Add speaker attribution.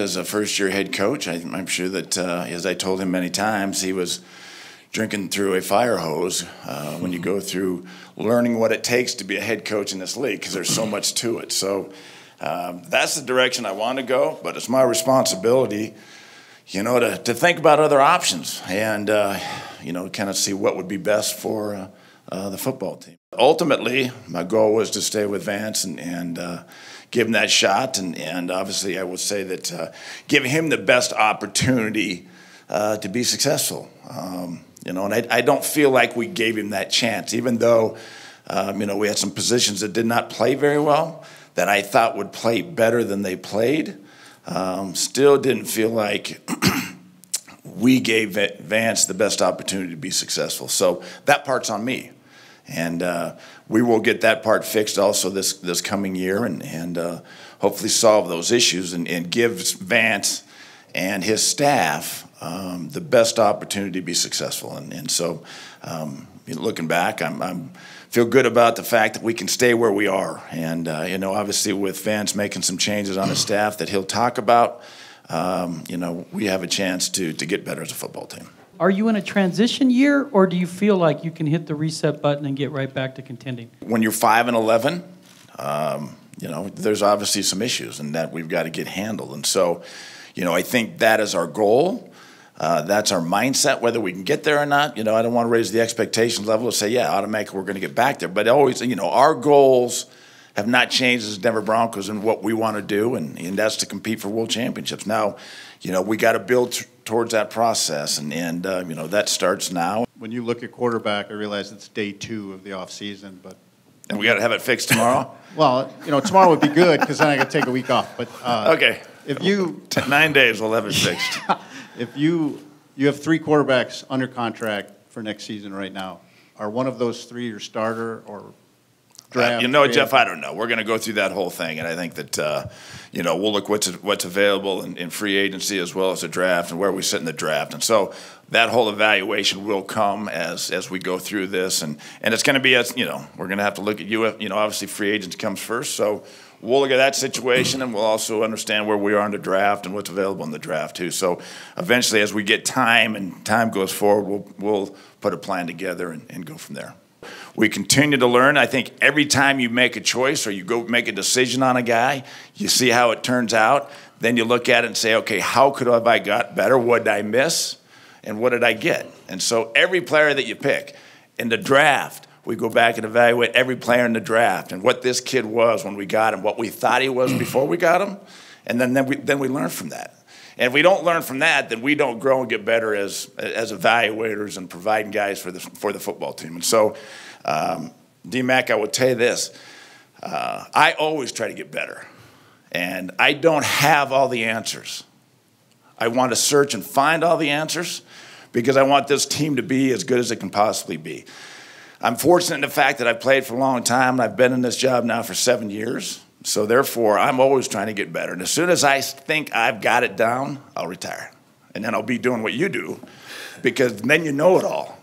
Speaker 1: As a first-year head coach, I'm sure that, as I told him many times, he was drinking through a fire hose when you go through learning what it takes to be a head coach in this league, because there's so much to it. So that's the direction I want to go, but it's my responsibility, to think about other options and, kind of see what would be best for the football team. Ultimately, my goal was to stay with Vance and give him that shot, and obviously I would say that give him the best opportunity to be successful. And I don't feel like we gave him that chance, even though we had some positions that did not play very well that I thought would play better than they played. Still didn't feel like we gave Vance the best opportunity to be successful. So that part's on me. And we will get that part fixed also this coming year and hopefully solve those issues and give Vance and his staff the best opportunity to be successful. And so looking back, I feel good about the fact that we can stay where we are. And, obviously with Vance making some changes on his staff that he'll talk about, we have a chance to get better as a football team.
Speaker 2: Are you in a transition year, or do you feel like you can hit the reset button and get right back to contending?
Speaker 1: When you're 5-11, there's obviously some issues, and that we've got to get handled. And so, I think that is our goal. That's our mindset, whether we can get there or not. I don't want to raise the expectations level to say, yeah, automatically we're going to get back there. But always, our goals have not changed as Denver Broncos and what we want to do, and that's to compete for world championships. Now, we got to build towards that process, and that starts now.
Speaker 3: When you look at quarterback, I realize it's day 2 of the off season, but
Speaker 1: and we got to have it fixed tomorrow.
Speaker 3: Well, tomorrow would be good because then I got to take a week off. But
Speaker 1: okay,
Speaker 3: if you
Speaker 1: 9 days, we'll have it fixed.
Speaker 3: If you have 3 quarterbacks under contract for next season right now, are one of those 3 your starter or draft?
Speaker 1: Jeff, I don't know. We're going to go through that whole thing, and I think that we'll look what's available in free agency as well as the draft and where we sit in the draft. And so that whole evaluation will come as we go through this, and it's going to be we're going to have to look at obviously free agency comes first, so we'll look at that situation, and we'll also understand where we are in the draft and what's available in the draft too. So eventually, as we get time and time goes forward, we'll put a plan together and go from there. We continue to learn. I think every time you make a choice or you go make a decision on a guy, you see how it turns out. Then you look at it and say, okay, how could have I got better? What did I miss? And what did I get? And so every player that you pick in the draft, we go back and evaluate every player in the draft and what this kid was when we got him, what we thought he was before we got him, and then we learn from that. And if we don't learn from that, then we don't grow and get better as evaluators and providing guys for the football team. And so, D-Mac, I will tell you this. I always try to get better. And I don't have all the answers. I want to search and find all the answers because I want this team to be as good as it can possibly be. I'm fortunate in the fact that I've played for a long time, and I've been in this job now for 7 years. So therefore, I'm always trying to get better. And as soon as I think I've got it down, I'll retire. And then I'll be doing what you do, because then you know it all.